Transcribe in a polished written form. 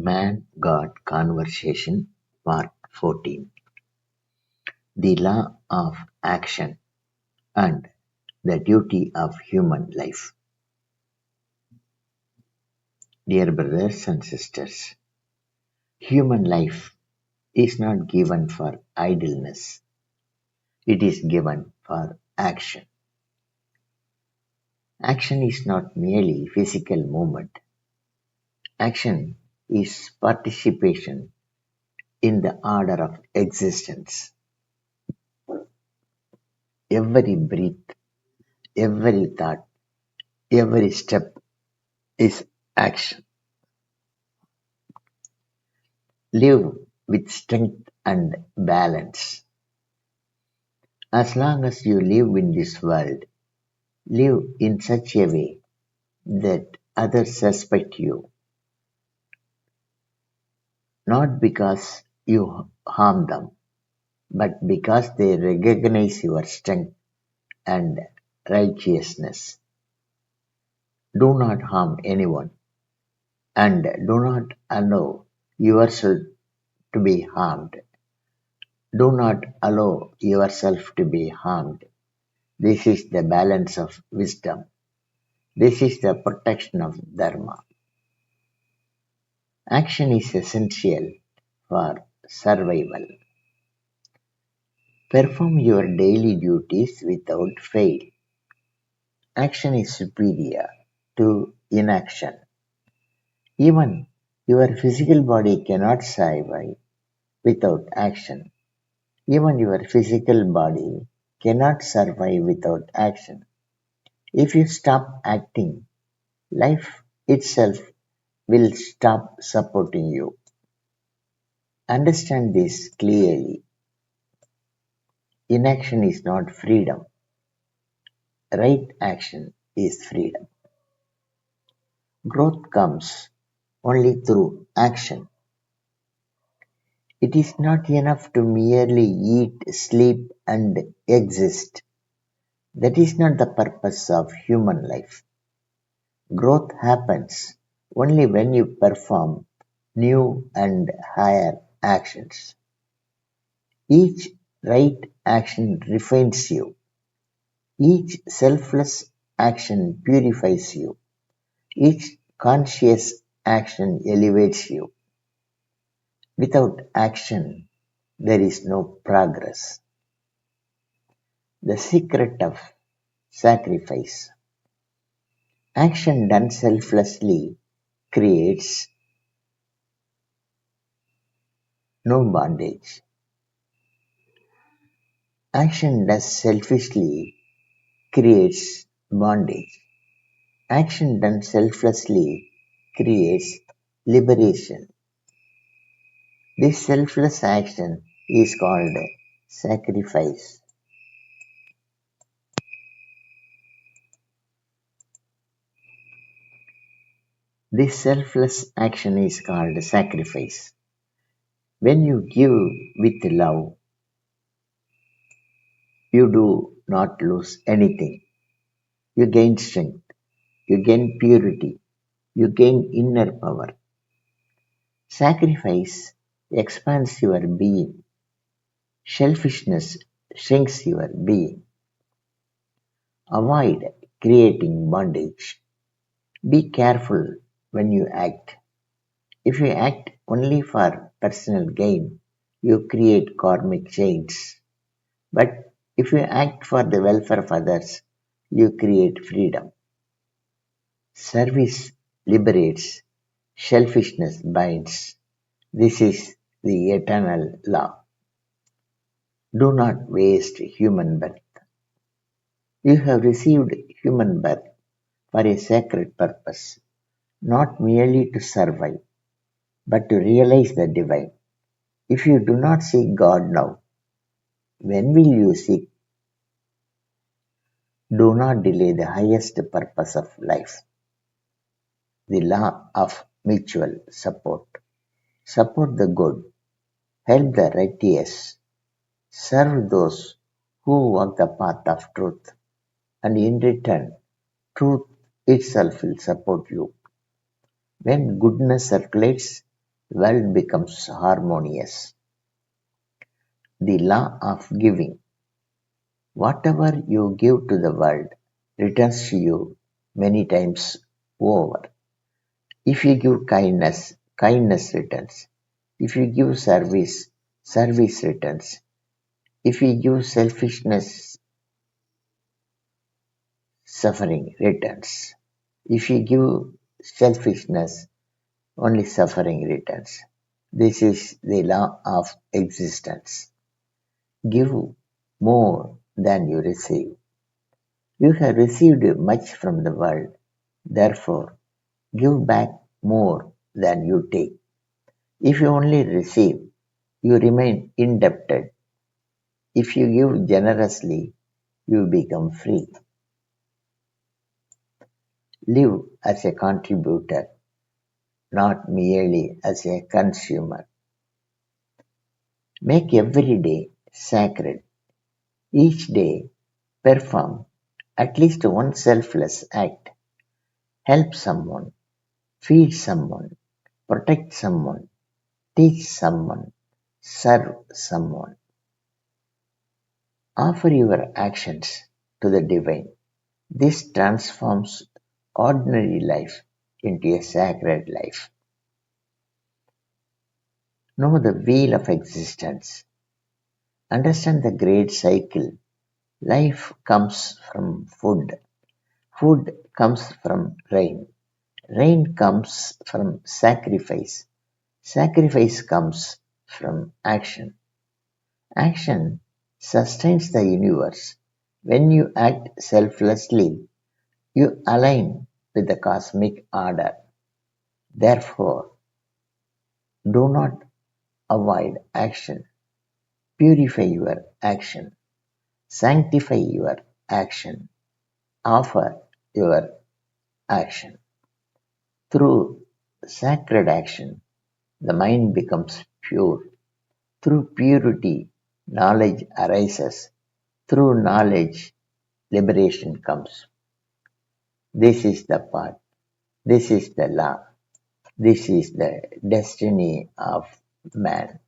Man-God Conversation Part 14: The Law of Action and the Duty of Human Life. Dear brothers and sisters, human life is not given for idleness, it is given for action. Action is not merely physical movement. Action is participation in the order of existence. Every breath, every thought, every step is action. Live with strength and balance. As long as you live in this world, live in such a way that others respect you, not because you harm them, but because they recognize your strength and righteousness. Do not harm anyone, and do not allow yourself to be harmed. Do not allow yourself to be harmed. This is the balance of wisdom. This is the protection of dharma. Action is essential for survival. Perform your daily duties without fail. Action is superior to inaction. Even your physical body cannot survive without action. Even your physical body cannot survive without action. If you stop acting, life itself will stop supporting you. Understand this clearly. Inaction is not freedom. Right action is freedom. Growth comes only through action. It is not enough to merely eat, sleep, and exist. That is not the purpose of human life. Growth happens only when you perform new and higher actions. Each right action refines you. Each selfless action purifies you. Each conscious action elevates you. Without action, there is no progress. The secret of sacrifice. Action done selflessly creates no bondage. Action done selfishly creates bondage. Action done selflessly creates liberation. This selfless action is called sacrifice. This selfless action is called sacrifice. When you give with love, you do not lose anything. You gain strength, you gain purity, you gain inner power. Sacrifice expands your being. Selfishness shrinks your being. Avoid creating bondage. Be careful when you act. If you act only for personal gain, you create karmic chains. But if you act for the welfare of others, you create freedom. Service liberates, selfishness binds. This is the eternal law. Do not waste human birth. You have received human birth for a sacred purpose, not merely to survive, but to realize the divine. If you do not seek God now, when will you seek? Do not delay the highest purpose of life, the law of mutual support. Support the good, help the righteous, serve those who walk the path of truth, and in return, truth itself will support you. When goodness circulates, the world becomes harmonious. The law of giving. Whatever you give to the world returns to you many times over. If you give kindness, kindness returns. If you give service, service returns. If you give selfishness, suffering returns. If you give selfishness, only suffering returns. This is the law of existence. Give more than you receive. You have received much from the world, therefore give back more than you take. If you only receive, you remain indebted. If you give generously, you become free. Live as a contributor, not merely as a consumer. Make every day sacred. Each day perform at least one selfless act. Help someone, feed someone, protect someone, teach someone, serve someone. Offer your actions to the divine. This transforms ordinary life into a sacred life. Know the wheel of existence. Understand the great cycle. Life comes from food. Food comes from rain. Rain comes from sacrifice. Sacrifice comes from action. Action sustains the universe. When you act selflessly, you align with the cosmic order. Therefore, do not avoid action. Purify your action. Sanctify your action. Offer your action. Through sacred action, the mind becomes pure. Through purity, knowledge arises. Through knowledge, liberation comes. This is the path. This is the law. This is the destiny of man.